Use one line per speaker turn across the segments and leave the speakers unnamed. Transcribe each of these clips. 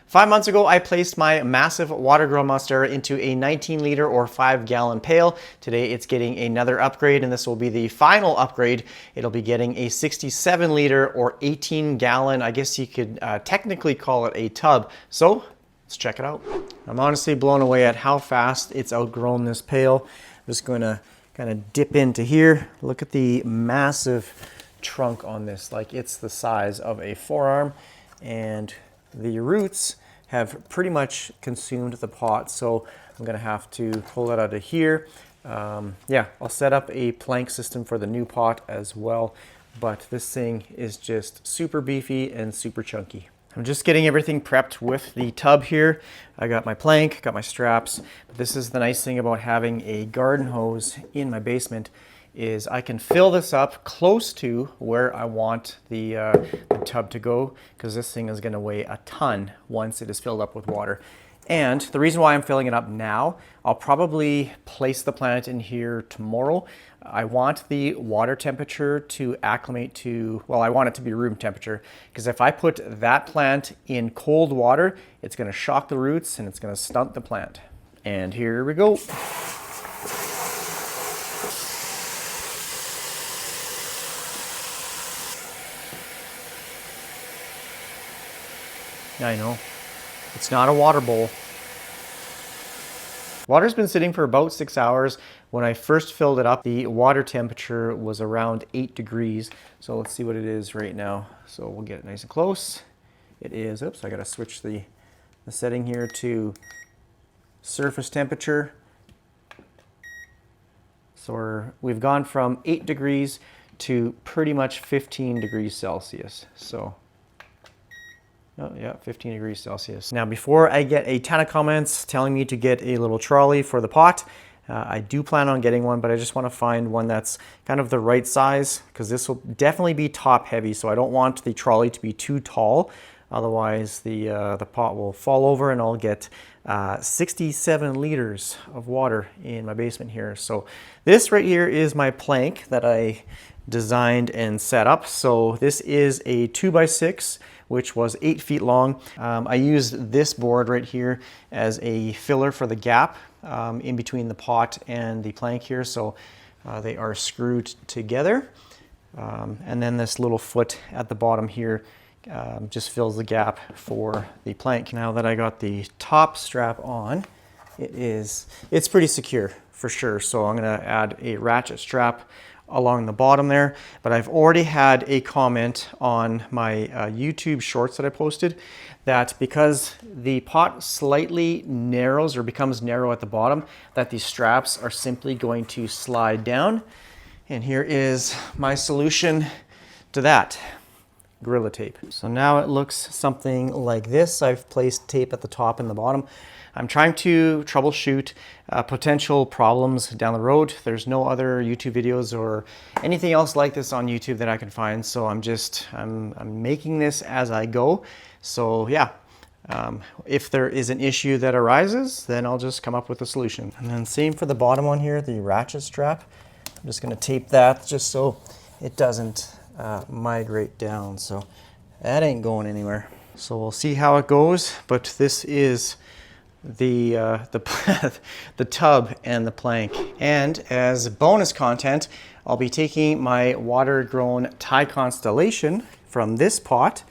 5 months ago, I placed my massive water-grown monstera into a 19-liter or 5-gallon pail. Today, it's getting another upgrade, and this will be the final upgrade. It'll be getting a 67-liter or 18-gallon, I guess you could technically call it a tub. So let's check it out. I'm honestly blown away at how fast it's outgrown this pail. I'm just going to kind of dip into here. Look at the massive trunk on this. Like, it's the size of a forearm, and the roots have pretty much consumed the pot, so I'm gonna have to pull it out of here. Yeah, I'll set up a plank system for the new pot as well, but this thing is just super beefy and super chunky. I'm just getting everything prepped with the tub here. I got my plank, got my straps. But this is the nice thing about having a garden hose in my basement, is I can fill this up close to where I want the tub to go, because this thing is going to weigh a ton once it is filled up with water. And the reason why I'm filling it up now, I'll probably place the plant in here tomorrow. I want the water temperature to acclimate to, well, I want it to be room temperature, because if I put that plant in cold water, it's going to shock the roots and it's going to stunt the plant. And here we go. I know, it's not a water bowl. Water's been sitting for about 6 hours. When I first filled it up, the water temperature was around 8 degrees. So let's see what it is right now. So we'll get it nice and close. It is, oops, I gotta switch the setting here to surface temperature. So we've gone from 8 degrees to pretty much 15 degrees Celsius. So oh, yeah, 15 degrees Celsius. Now, before I get a ton of comments telling me to get a little trolley for the pot, I do plan on getting one, but I just want to find one that's kind of the right size, because this will definitely be top heavy, so I don't want the trolley to be too tall. Otherwise, the pot will fall over and I'll get 67 liters of water in my basement here. So this right here is my plank that I designed and set up. So this is a 2x6, which was 8 feet long. I used this board right here as a filler for the gap in between the pot and the plank here. So they are screwed together. And then this little foot at the bottom here just fills the gap for the plank. Now that I got the top strap on, it's pretty secure for sure. So I'm gonna add a ratchet strap along the bottom there, but I've already had a comment on my YouTube shorts that I posted that because the pot slightly narrows or becomes narrow at the bottom, that these straps are simply going to slide down. And here is my solution to that: Gorilla Tape. So now it looks something like this. I've placed tape at the top and the bottom. I'm trying to troubleshoot potential problems down the road. There's no other YouTube videos or anything else like this on YouTube that I can find. So I'm making this as I go. So yeah, if there is an issue that arises, then I'll just come up with a solution. And then same for the bottom one here, the ratchet strap. I'm just gonna tape that just so it doesn't migrate down. So that ain't going anywhere. So we'll see how it goes, but this is the tub and the plank. And as bonus content, I'll be taking my water-grown Thai constellation from this pot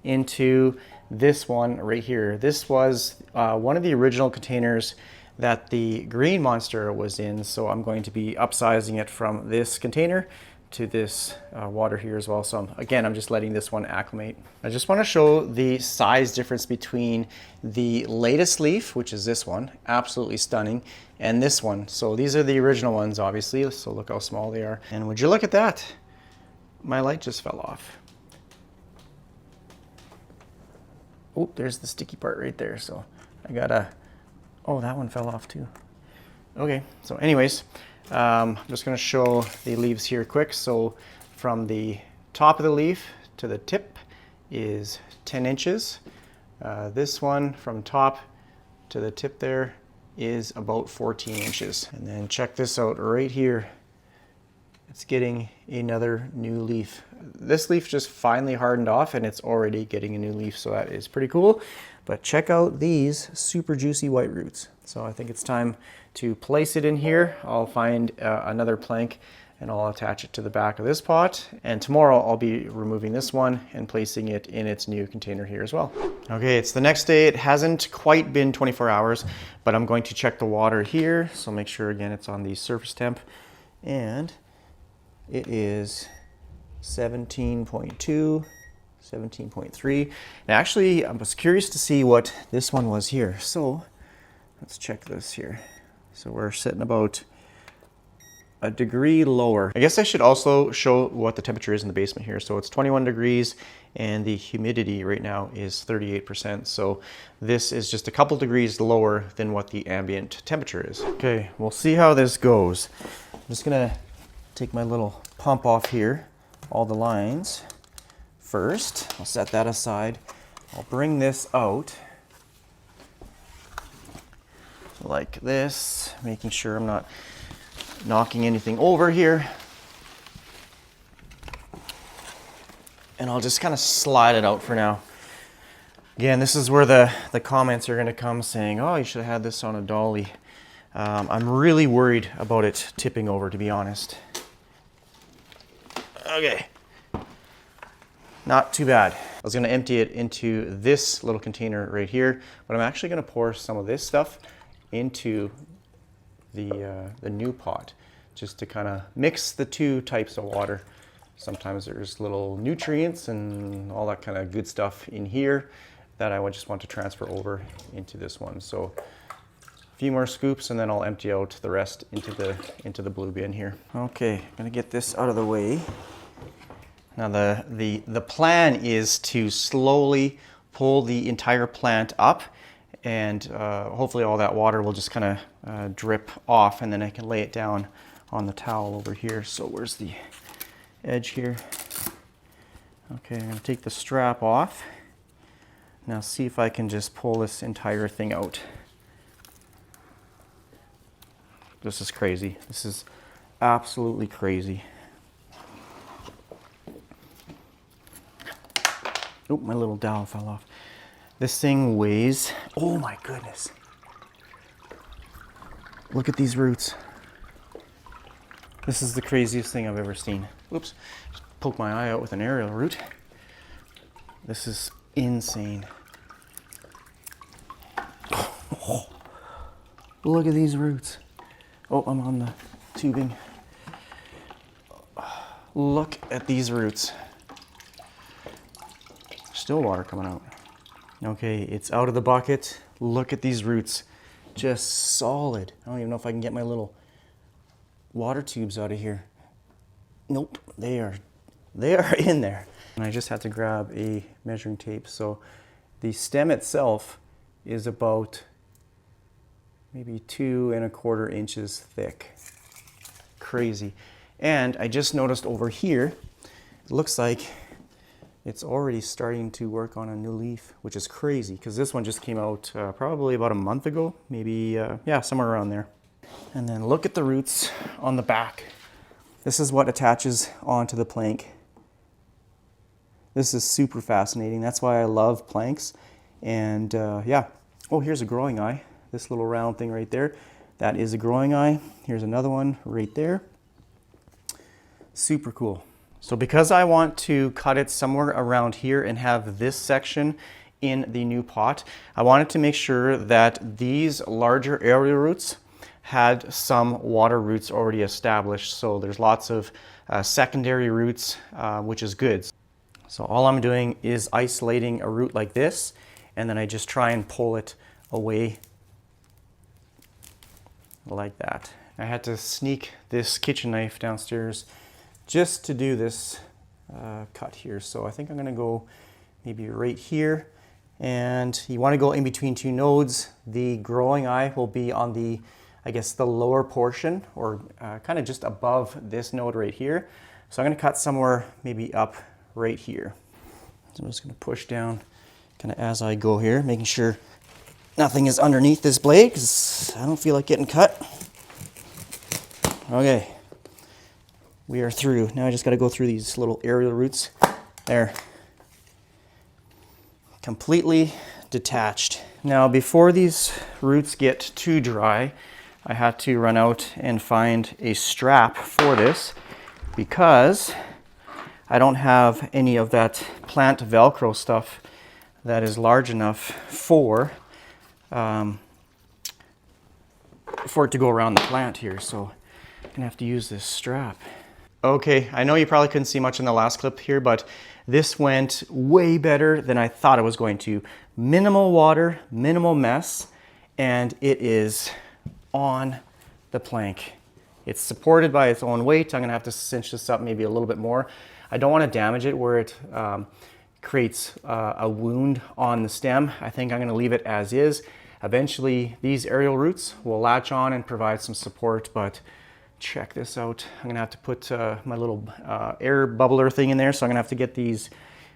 into this one right here. This was one of the original containers that the green monster was in, so I'm going to be upsizing it from this container to this water here as well. So again, I'm just letting this one acclimate. I just want to show the size difference between the latest leaf, which is this one, absolutely stunning, and this one. So these are the original ones, obviously, so look how small they are. And would you look at that? My light just fell off. Oh, there's the sticky part right there. So I gotta, oh, that one fell off too. Okay, so anyways, I'm just going to show the leaves here quick. So from the top of the leaf to the tip is 10 inches. This one from top to the tip there is about 14 inches. And then check this out right here. It's getting another new leaf. This leaf just finally hardened off and it's already getting a new leaf, so that is pretty cool. But check out these super juicy white roots. So I think it's time to place it in here. I'll find another plank and I'll attach it to the back of this pot. And tomorrow I'll be removing this one and placing it in its new container here as well. Okay, it's the next day. It hasn't quite been 24 hours, but I'm going to check the water here. So make sure again it's on the surface temp. And it is 17.2, 17.3. And actually, I was curious to see what this one was here. So let's check this here. So we're sitting about a degree lower. I guess I should also show what the temperature is in the basement here. So it's 21 degrees and the humidity right now is 38%. So this is just a couple degrees lower than what the ambient temperature is. Okay, we'll see how this goes. I'm just gonna take my little pump off here, all the lines first. I'll set that aside. I'll bring this out like this, making sure I'm not knocking anything over here. And I'll just kind of slide it out for now. Again, this is where the comments are gonna come saying, oh, you should have had this on a dolly. I'm really worried about it tipping over, to be honest. Okay, not too bad. I was gonna empty it into this little container right here, but I'm actually gonna pour some of this stuff into the new pot, just to kind of mix the two types of water. Sometimes there's little nutrients and all that kind of good stuff in here that I would just want to transfer over into this one. So a few more scoops and then I'll empty out the rest into the blue bin here. Okay, gonna get this out of the way. Now the plan is to slowly pull the entire plant up, and hopefully all that water will just kind of drip off, and then I can lay it down on the towel over here. So where's the edge here? Okay, I'm gonna take the strap off. Now see if I can just pull this entire thing out. This is crazy. This is absolutely crazy. Oh, my little dowel fell off. This thing weighs, oh my goodness. Look at these roots. This is the craziest thing I've ever seen. Oops, just poked my eye out with an aerial root. This is insane. Oh, look at these roots. Oh, I'm on the tubing. Look at these roots. Still water coming out. Okay, it's out of the bucket. Look at these roots. Just solid. I don't even know if I can get my little water tubes out of here. Nope, they are in there. And I just had to grab a measuring tape. So the stem itself is about maybe 2¼ inches thick. Crazy. And I just noticed over here, it looks like it's already starting to work on a new leaf, which is crazy because this one just came out probably about a month ago, maybe, yeah, somewhere around there. And then look at the roots on the back. This is what attaches onto the plank. This is super fascinating. That's why I love planks. And yeah, oh, here's a growing eye. This little round thing right there, that is a growing eye. Here's another one right there. Super cool. So because I want to cut it somewhere around here and have this section in the new pot, I wanted to make sure that these larger aerial roots had some water roots already established. So there's lots of secondary roots, which is good. So all I'm doing is isolating a root like this, and then I just try and pull it away like that. I had to sneak this kitchen knife downstairs just to do this cut here. So I think I'm gonna go maybe right here, and you wanna go in between two nodes. The growing eye will be on the, I guess, the lower portion, or kind of just above this node right here. So I'm gonna cut somewhere maybe up right here. So I'm just gonna push down kind of as I go here, making sure nothing is underneath this blade because I don't feel like getting cut. Okay. We are through. Now I just got to go through these little aerial roots. There. Completely detached. Now, before these roots get too dry, I had to run out and find a strap for this because I don't have any of that plant Velcro stuff that is large enough for it to go around the plant here. So I'm gonna have to use this strap. Okay, I know you probably couldn't see much in the last clip here, but this went way better than I thought it was going to. Minimal water, minimal mess, and it is on the plank. It's supported by its own weight. I'm gonna have to cinch this up maybe a little bit more. I don't wanna damage it where it creates a wound on the stem. I think I'm gonna leave it as is. Eventually, these aerial roots will latch on and provide some support, but check this out. I'm gonna have to put my little air bubbler thing in there, so I'm gonna have to get these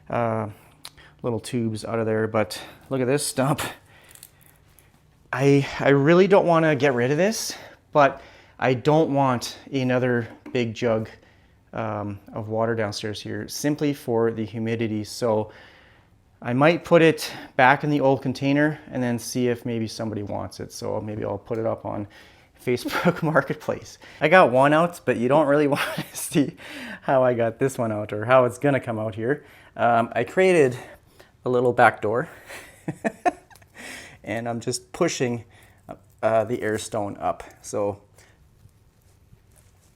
little tubes out of there, but look at this stump. I really don't wanna get rid of this, but I don't want another big jug of water downstairs here, simply for the humidity. So I might put it back in the old container and then see if maybe somebody wants it. So maybe I'll put it up on Facebook Marketplace. I got one out, but you don't really want to see how I got this one out or how it's gonna come out here. I created a little back door and I'm just pushing the air stone up. So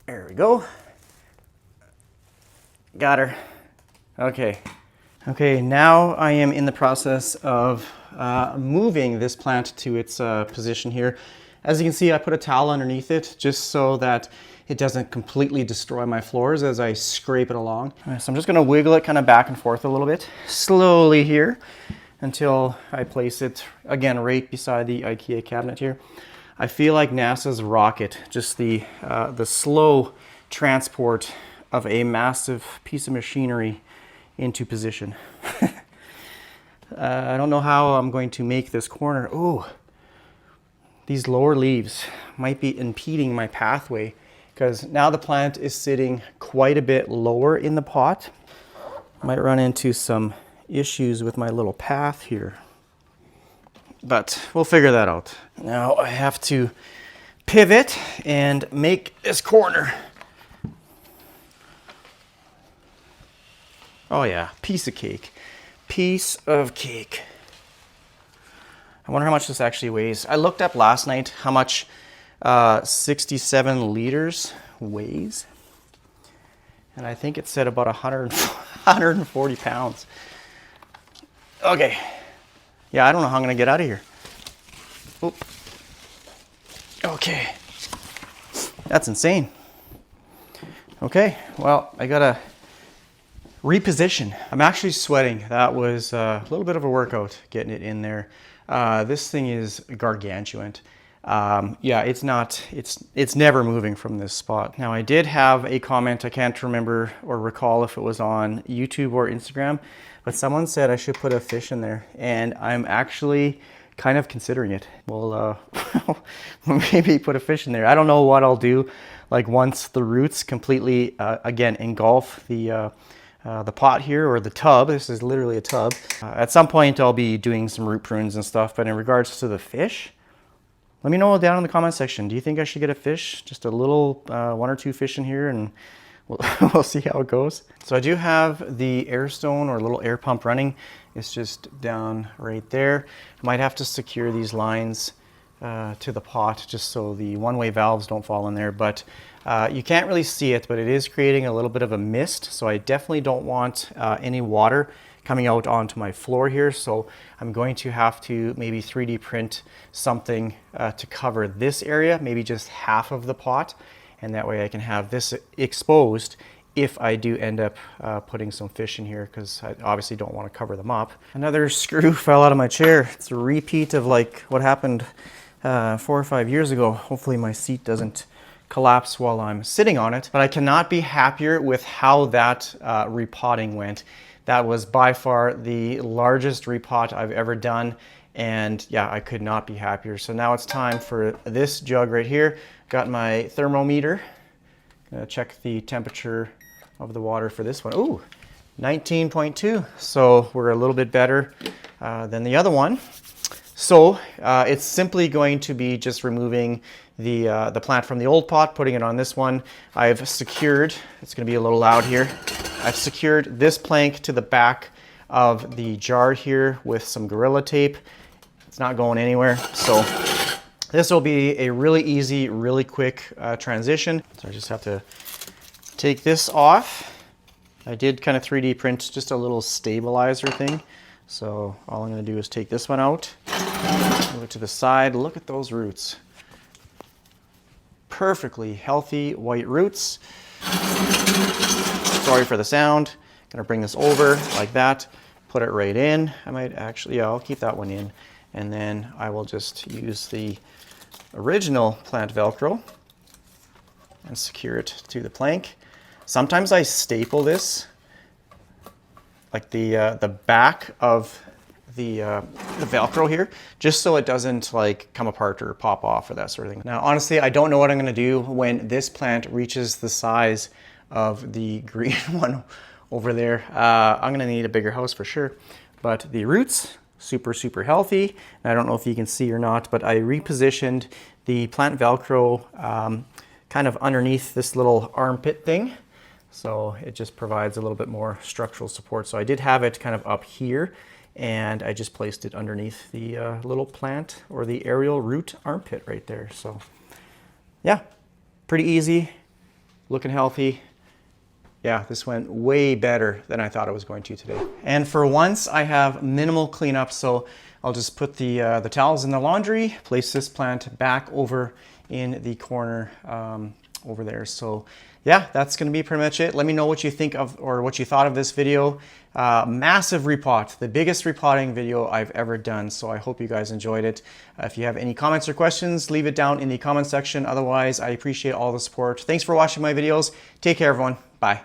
there we go. Got her. Okay. Okay, now I am in the process of moving this plant to its position here. As you can see, I put a towel underneath it just so that it doesn't completely destroy my floors as I scrape it along. All right, so I'm just gonna wiggle it kind of back and forth a little bit, slowly here, until I place it, again, right beside the IKEA cabinet here. I feel like NASA's rocket, just the slow transport of a massive piece of machinery into position. I don't know how I'm going to make this corner. Oh, these lower leaves might be impeding my pathway because now the plant is sitting quite a bit lower in the pot. Might run into some issues with my little path here, but we'll figure that out. Now I have to pivot and make this corner. Oh yeah, piece of cake. Piece of cake. I wonder how much this actually weighs. I looked up last night how much 67 liters weighs. And I think it said about 140 pounds. Okay. Yeah, I don't know how I'm gonna get out of here. Oop. Okay. That's insane. Okay, well, I gotta reposition. I'm actually sweating. That was a little bit of a workout getting it in there. This thing is gargantuan. Yeah, it's never moving from this spot. Now I did have a comment, I can't remember or recall if it was on YouTube or Instagram, but someone said I should put a fish in there, and I'm actually kind of considering it. We'll maybe put a fish in there. I don't know what I'll do, like once the roots completely, again, engulf the pot here, or the tub. This is literally a tub. At some point I'll be doing some root prunes and stuff, but in regards to the fish, let me know down in the comment section. Do you think I should get a fish? Just a little, 1 or 2 fish in here, and we'll see how it goes. So I do have the air stone or little air pump running. It's just down right there. I might have to secure these lines to the pot just so the one-way valves don't fall in there, but you can't really see it, but it is creating a little bit of a mist, so I definitely don't want any water coming out onto my floor here. So I'm going to have to maybe 3D print something to cover this area, maybe just half of the pot, and that way I can have this exposed if I do end up putting some fish in here, because I obviously don't want to cover them up. Another screw fell out of my chair. It's a repeat of like what happened 4 or 5 years ago. Hopefully my seat doesn't collapse while I'm sitting on it, but I cannot be happier with how that repotting went. That was by far the largest repot I've ever done, and yeah, I could not be happier. So now it's time for this jug right here. Got my thermometer. Gonna check the temperature of the water for this one. Ooh, 19.2. So we're a little bit better than the other one. So it's simply going to be just removing the plant from the old pot, putting it on this one. I've secured, it's going to be a little loud here, I've secured this plank to the back of the jar here with some Gorilla Tape. It's not going anywhere. So this will be a really easy, really quick transition. So I just have to take this off. I did kind of 3D print just a little stabilizer thing. So all I'm going to do is take this one out, move it to the side. Look at those roots. Perfectly healthy white roots. Sorry for the sound. Going to bring this over like that, put it right in. I might actually, yeah, I'll keep that one in. And then I will just use the original plant Velcro and secure it to the plank. Sometimes I staple this, like the back of the Velcro here, just so it doesn't like come apart or pop off or that sort of thing. Now, honestly, I don't know what I'm gonna do when this plant reaches the size of the green one over there. I'm gonna need a bigger house for sure, but the roots, super healthy. And I don't know if you can see or not, but I repositioned the plant Velcro kind of underneath this little armpit thing. So it just provides a little bit more structural support. So I did have it kind of up here, and I just placed it underneath the little plant or the aerial root armpit right there. So yeah, pretty easy, looking healthy. Yeah, this went way better than I thought it was going to today. And for once, I have minimal cleanup, so I'll just put the towels in the laundry, place this plant back over in the corner over there. So yeah, that's gonna be pretty much it. Let me know what you think of, or what you thought of this video. Massive repot, the biggest repotting video I've ever done. So I hope you guys enjoyed it. If you have any comments or questions, leave it down in the comment section. Otherwise, I appreciate all the support. Thanks for watching my videos. Take care, everyone.